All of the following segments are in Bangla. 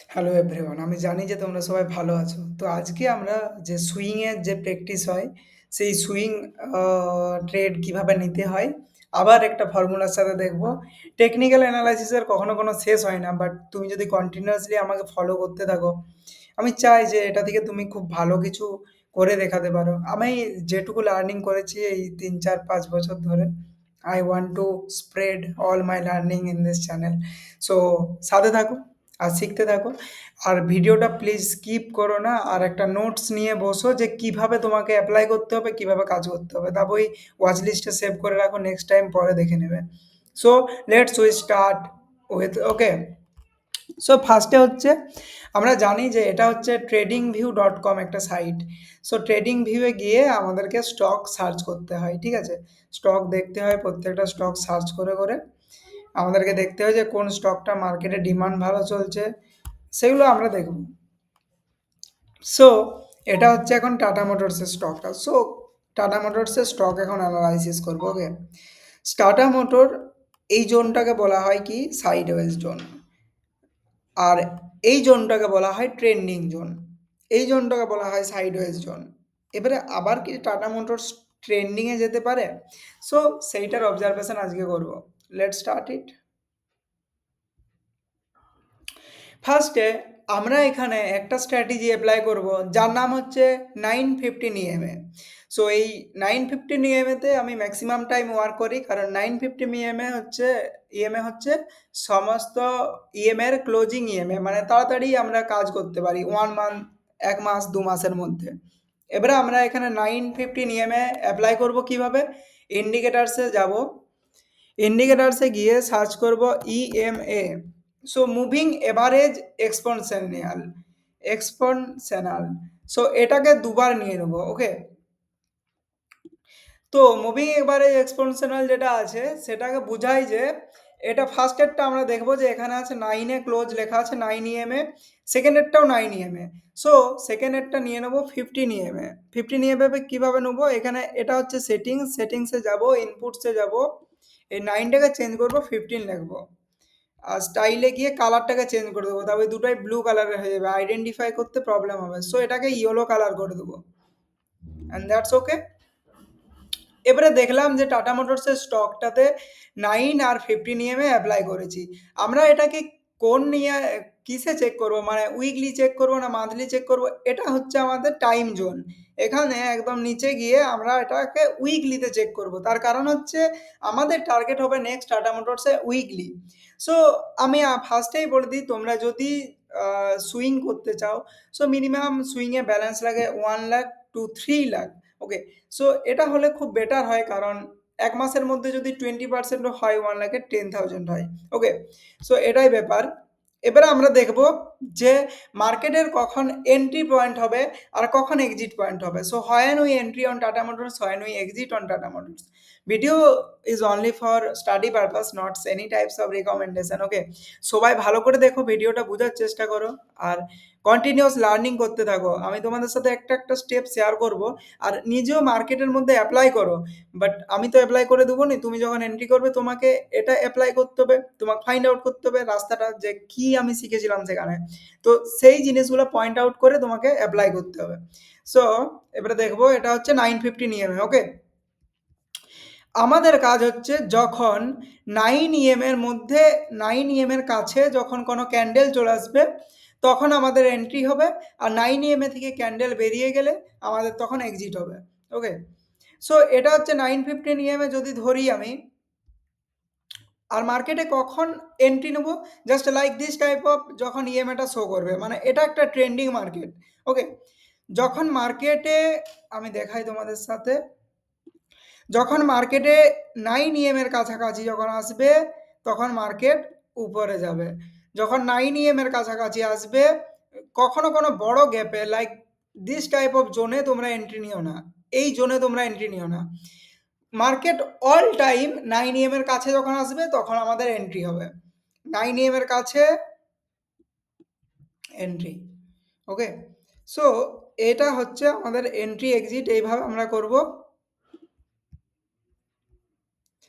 Hello everyone. আমি জানি যে তোমরা সবাই ভালো আছো। তো আজকে আমরা যে সুইং এর যে প্র্যাকটিস হয়, সেই সুইং আ ট্রেড কিভাবে নিতে হয়, আবার একটা ফর্মুলার সাথে দেখব। টেকনিক্যাল অ্যানালাইসিস এর কখনো কোনো শেষ হয় না। বাট তুমি যদি কন্টিনিউয়াসলি আমাকে ফলো করতে থাকো, আমি চাই যে এটা থেকে তুমি খুব ভালো কিছু করে দেখাতে পারো। আমি যেটুকু লার্নিং করেছি এই ৩, ৪, ৫ বছর ধরে, I want to spread all my learning in this channel. So সাথে থাকো আর শিখতে থাকো। আর ভিডিওটা প্লিজ স্কিপ করো না। আর একটা নোটস নিয়ে বসো যে কিভাবে তোমাকে এপ্লাই করতে হবে, কিভাবে কাজ করতে হবে। তারপর ওই ওয়াচ লিস্টে সেভ করে রাখো, নেক্সট টাইম পরে দেখে নেবে। So let's we start with okay. So ফার্স্টে হচ্ছে আমরা জানি যে এটা হচ্ছে tradingview.com একটা সাইট। সো ট্রেডিং ভিউয়ে গিয়ে আমাদেরকে স্টক সার্চ করতে হয়, ঠিক আছে? স্টক দেখতে হয়, প্রত্যেকটা স্টক সার্চ করে আমাদেরকে দেখতে হয় যে কোন স্টকটা মার্কেটে ডিমান্ড ভালো চলছে, সেগুলো আমরা দেখব। সো এটা হচ্ছে এখন টাটা মোটরসের স্টকটা। সো টাটা মোটরসের স্টক এখন অ্যানালাইসিস করবো, ওকে। টাটা মোটর এই জোনটাকে বলা হয় কি সাইডওয়েজ জোন, আর এই জোনটাকে বলা হয় ট্রেন্ডিং জোন, এই জোনটাকে বলা হয় সাইডওয়েজ জোন। এবারে আবার কি টাটা মোটরস ট্রেন্ডিংয়ে যেতে পারে? সো সেইটার অবজারভেশন আজকে করব। Let's start it. ফার্স্টে আমরা এখানে একটা স্ট্র্যাটেজি অ্যাপ্লাই করব, যার নাম হচ্ছে 915 ইএমএ। সো এই 915 ইএমএতে আমি ম্যাক্সিমাম টাইম ওয়ার্ক করি, কারণ 915 ইএমএ হচ্ছে সমস্ত ইএমএর ক্লোজিং ইএমএ, মানে তাড়াতাড়ি আমরা কাজ করতে পারি 1 মান্থ, 1 মাস 2 মাসের মধ্যে। এবারে আমরা এখানে 915 ইএমএ অ্যাপ্লাই করব কিভাবে? ইন্ডিকেটার্সে যাব, ইন্ডিকেটার্সে গিয়ে সার্চ করব EMA. So moving average exponential, exponential. So এটাকে দুবার নিয়ে নেব, ওকে। তো মুভিং এভারেজ এক্সপনশনাল যেটা আছে সেটাকে বোঝায় যে এটা ফার্স্টেরটা আমরা দেখব যে এখানে আছে 9 এ ক্লোজ লেখা আছে 9 ইএমএ, সেকেন্ডেরটাও 9 ইএমএ। সো সেকেন্ডেরটা নিয়ে নেব 15 ইএমএ। 15 ইএমএ কিভাবে নেব? এখানে এটা হচ্ছে সেটিংস, সেটিংসে যাব, ইনপুটসে যাব, এই 9টাকে চেঞ্জ করব, 15 লিখব। আর স্টাইলে গিয়ে কালারটাকে চেঞ্জ করে দেবো, তবে দুটোই ব্লু কালারের হয়ে যাবে, আইডেন্টিফাই করতে প্রবলেম হবে। সো এটাকে ইয়েলো কালার করে দেবো, অ্যান্ড দ্যাটস ওকে। এবারে দেখলাম যে টাটা মোটরসের স্টকটাতে 9 আর 15 ইএমএ অ্যাপ্লাই করেছি। আমরা এটাকে কোন নিয়ে কিসে চেক করব, মানে উইকলি চেক করব না মান্থলি চেক করব? এটা হচ্ছে আমাদের টাইম জোন। এখানে একদম নিচে গিয়ে আমরা এটাকে উইকলিতে চেক করব। তার কারণ হচ্ছে আমাদের টার্গেট হবে নেক্সট টাটা মোটরসে উইকলি। সো আমি ফার্স্টেই বলে দিই, তোমরা যদি সুইং করতে চাও, সো মিনিমাম সুইংয়ে ব্যালেন্স লাগে 1 লাখ টু 3 লাখ, ওকে। সো এটা হলে খুব বেটার হয়, কারণ 1 মাসের মধ্যে যদি 20% হয় 1 লাখের 10,000 হয়, ওকে। সো এটাই ব্যাপার। এবারে আমরা দেখব যে মার্কেটের কখন এন্ট্রি পয়েন্ট হবে আর কখন এক্সিট পয়েন্ট হবে। So when we entry on Tata Motors, when we exit on Tata Motors. Video is only for study purpose, not any types of recommendation, ওকে। সবাই ভালো করে দেখো, ভিডিওটা বোঝার চেষ্টা করো, আর কন্টিনিউয়াস লার্নিং করতে থাকো। আমি তোমাদের সাথে একটা স্টেপ শেয়ার করব, আর নিজেও মার্কেটের মধ্যে অ্যাপ্লাই করো। বাট আমি তো অ্যাপ্লাই করে দেবো নি, তুমি যখন এন্ট্রি করবে তোমাকে এটা অ্যাপ্লাই করতে হবে, তোমাকে ফাইন্ড আউট করতে হবে রাস্তাটা যে কি আমি শিখেছিলাম সেখানে। তো সেই জিনিসগুলো পয়েন্ট আউট করে তোমাকে অ্যাপ্লাই করতে হবে। সো এবারে দেখবো, এটা হচ্ছে 915 ইএমএ, ওকে। আমাদের কাজ হচ্ছে যখন 9 ইএমের মধ্যে, 9 ইএমের কাছে যখন কোনো ক্যান্ডেল চলে আসবে, তখন আমাদের এন্ট্রি হবে। আর 9 ইএমএ থেকে ক্যান্ডেল বেরিয়ে গেলে আমাদের তখন এক্সিট হবে, ওকে। সো এটা হচ্ছে 915 ইএমএ যদি ধরি আমি। আর মার্কেটে কখন এন্ট্রি নেবো? Just like this type of, যখন ইএমএটা শো করবে, মানে এটা একটা ট্রেন্ডিং মার্কেট, ওকে। যখন মার্কেটে, আমি দেখাই তোমাদের সাথে, যখন মার্কেটে 9 ইএমের কাছাকাছি যখন আসবে, তখন মার্কেট উপরে যাবে। যখন 9 ইএমের কাছাকাছি আসবে, কখনো কোনো বড় গ্যাপে লাইক দিস টাইপ অফ জোনে তোমরা এন্ট্রি নিও না, এই জোনে তোমরা এন্ট্রি নিও না। মার্কেট অল টাইম 9 ইএমের কাছে যখন আসবে তখন আমাদের এন্ট্রি হবে, 9 ইএমের কাছে এন্ট্রি, ওকে। সো এটা হচ্ছে আমাদের এন্ট্রি এক্সিট, এইভাবে আমরা করব,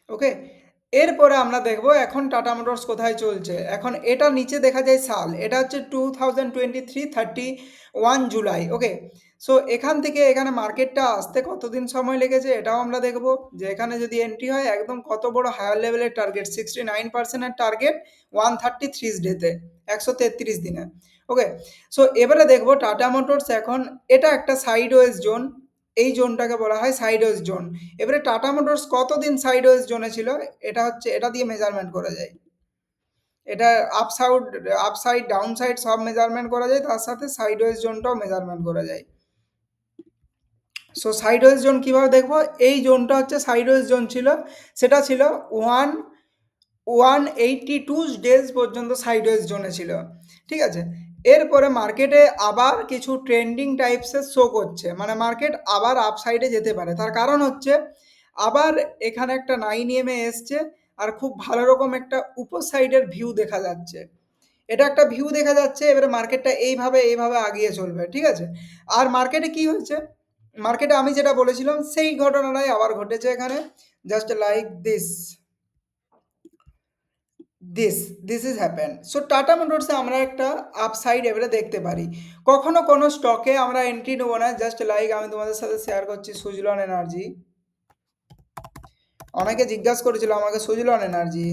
ওকে। এরপরে আমরা দেখব এখন টাটা মোটরস কোথায় চলছে। এখন এটার নিচে দেখা যায় সাল। এটা হচ্ছে 2023 31 জুলাই। ওকে? সো এখান থেকে এখানে মার্কেটটা আসতে কতদিন সময় লেগেছে এটাও আমরা দেখব। যে এখানে যদি এন্ট্রি হয় একদম কত বড় হায়ার লেভেলের টার্গেট 69% এর টার্গেট 133 ডেতে 133 দিনে। ওকে? সো এবারে দেখব টাটা মোটরস এখন এটা একটা সাইডওয়েজ জোন। এই জোনটাকে বলা হয় সাইডওয়েজ জোন। এবারে টাটা মোটরস কতদিন সাইডওয়েজ জোনে ছিল এটা হচ্ছে এটা দিয়ে মেজারমেন্ট করা যায়। এটা আপসাইড ডাউন সাইড সব মেজারমেন্ট করা যায়, তার সাথে সাইডওয়েজ জোনটাও মেজারমেন্ট করা যায়। সো সাইডওয়েজ জোন কিভাবে দেখবো, এই জোনটা হচ্ছে সাইডওয়েজ জোন ছিল, সেটা ছিল 182 ডেজ পর্যন্ত সাইডওয়েজ জোনে ছিল। ঠিক আছে, এরপরে মার্কেটে আবার কিছু ট্রেন্ডিং টাইপসের শো করছে, মানে মার্কেট আবার আপ সাইডে যেতে পারে। তার কারণ হচ্ছে আবার এখানে একটা 9 EM এসছে আর খুব ভালো রকম একটা উপর সাইডের ভিউ দেখা যাচ্ছে। এটা একটা ভিউ দেখা যাচ্ছে, এবারে মার্কেটটা এইভাবে আগিয়ে চলবে। ঠিক আছে, আর মার্কেটে কি হয়েছে, মার্কেটে আমি যেটা বলেছিলাম সেই ঘটনাটাই আবার ঘটেছে এখানে, just like this this is happen. So Tata মোটরসে আমরা একটা আপসাইড এবারে দেখতে পারি। কখনো কোনো স্টকে আমরা এন্ট্রি নেবো না, জাস্ট লাইক আমি তোমাদের সাথে শেয়ার করছি সুজলন এনার্জি। অনেকে জিজ্ঞাসা করেছিল আমাকে Suzlon energy,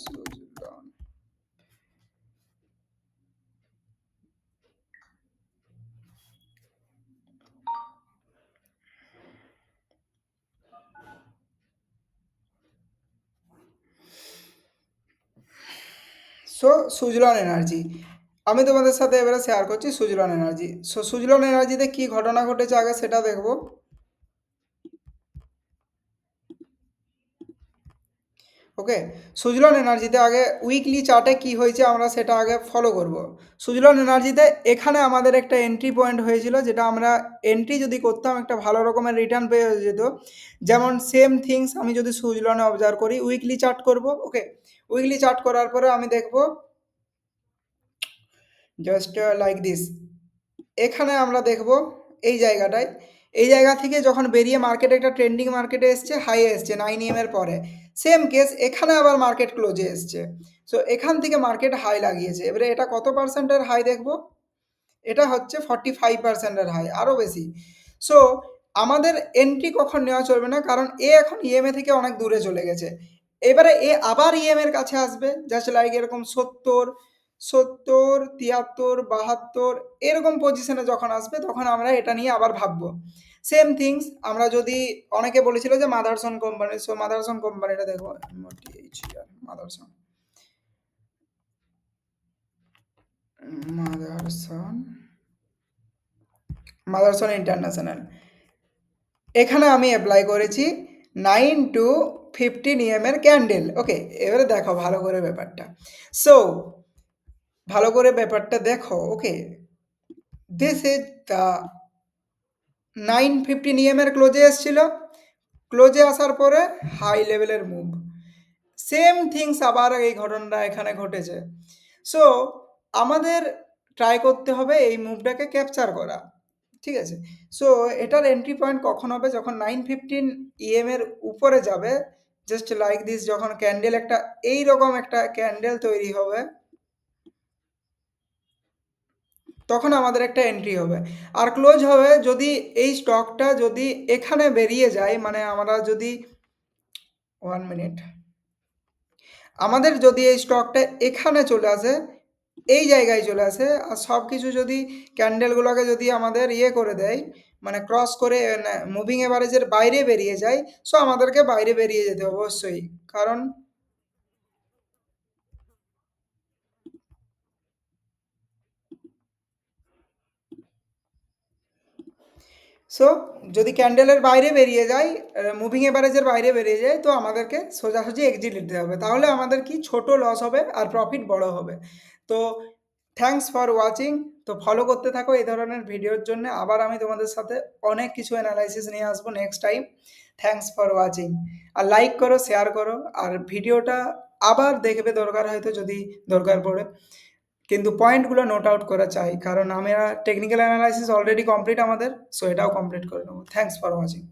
Suzlon, so Suzlon energy আমি তোমাদের সাথে এবারে শেয়ার করছি সুজলন এনার্জি। সো সুজলন এনার্জিতে কি ঘটনা ঘটেছে আগে সেটা দেখবো। ওকে, সুজলন এনার্জিতে আগে উইকলি চার্টে কি হয়েছে আমরা সেটা আগে ফলো করব। সুজলন এনার্জিতে এখানে আমাদের একটা এন্ট্রি পয়েন্ট হয়েছিল, যেটা আমরা এন্ট্রি যদি করতাম একটা ভালো রকমের রিটার্ন পেয়ে যেত। যেমন সেম থিংস আমি যদি সুজলনে অবজার্ভ করি, উইকলি চার্ট করব। ওকে, উইকলি চার্ট করার পরে আমি দেখব জাস্ট লাইক দিস, এখানে আমরা দেখব এই জায়গাটায়, এই জায়গা থেকে যখন বেরিয়ে মার্কেট একটা ট্রেন্ডিং মার্কেটে এসছে, হাই এসছে 9 EM এর পরে, সেম কেস এখানে আবার মার্কেট ক্লোজে এসছে। সো এখান থেকে মার্কেট হাই লাগিয়েছে। এবারে এটা কত পার্সেন্টের হাই দেখবো, এটা হচ্ছে 45%-এর হাই, আরও বেশি। সো আমাদের এন্ট্রি কখন নেওয়া চলবে না, কারণ এ এখন ইএমএ থেকে অনেক দূরে চলে গেছে। এবারে এ আবার ইএমএর কাছে আসবে, জাস্ট লাইক এরকম 70, 73, 73, 72 এরকম পজিশনে যখন আসবে তখন আমরা এটা নিয়ে আবার ভাববো। সেম থিংস আমরা যদি, অনেকে বলেছিল যে মাদারসন কোম্পানি, সো মাদারসন কোম্পানিটা দেখো, মাদারসন মাদারসন মাদারসন ইন্টারন্যাশনাল, এখানে আমি অ্যাপ্লাই করেছি 9 to 15 এর ক্যান্ডেল। ওকে, এবারে দেখো ভালো করে ব্যাপারটা। সো ভালো করে ব্যাপারটা দেখো। ওকে, দিস ইজ দ্য 9 15 এর ক্লোজে এসেছিল, ক্লোজে আসার পরে হাই লেভেলের মুভ, সেম থিংস আবার এই ঘটনাটা এখানে ঘটেছে। সো আমাদের ট্রাই করতে হবে এই মুভটাকে ক্যাপচার করা। ঠিক আছে, সো এটার এন্ট্রি পয়েন্ট কখন হবে, যখন 9 15 এর উপরে যাবে, জাস্ট লাইক দিস, যখন ক্যান্ডেল একটা এইরকম একটা ক্যান্ডেল তৈরি হবে, তখন আমাদের একটা এন্ট্রি হবে। আর ক্লোজ হবে যদি এই স্টকটা যদি এখানে বেরিয়ে যায়, মানে আমরা যদি 1 মিনিট, আমাদের যদি এই স্টকটা এখানে চলে আসে, এই জায়গায় চলে আসে, আর সব কিছু যদি ক্যান্ডেলগুলোকে যদি আমাদের ইয়ে করে দেয়, মানে ক্রস করে মুভিং এভারেজের বাইরে বেরিয়ে যায়, সো আমাদেরকে বাইরে বেরিয়ে যেতে হবে অবশ্যই। কারণ সো যদি ক্যান্ডেলের বাইরে বেরিয়ে যায়, মুভিং এভারেজের বাইরে বেরিয়ে যায়, তো আমাদেরকে সোজাসুজি এক্সিট নিতে হবে। তাহলে আমাদের কি ছোট লস হবে আর প্রফিট বড় হবে। তো থ্যাঙ্কস ফর ওয়াচিং। তো ফলো করতে থাকো এই ধরনের ভিডিওর জন্য। আবার আমি তোমাদের সাথে অনেক কিছু অ্যানালাইসিস নিয়ে আসবো next time. Thanks for watching. আর লাইক করো, শেয়ার করো, আর ভিডিওটা আবার দেখবে দরকার হয়তো যদি দরকার পড়ে, কিন্তু পয়েন্টগুলো নোট আউট করা চাই, কারণ আমরা টেকনিক্যাল অ্যানালাইসিস অলরেডি কমপ্লিট আমাদের, সো এটাও কমপ্লিট করে নেবো। Thanks for watching.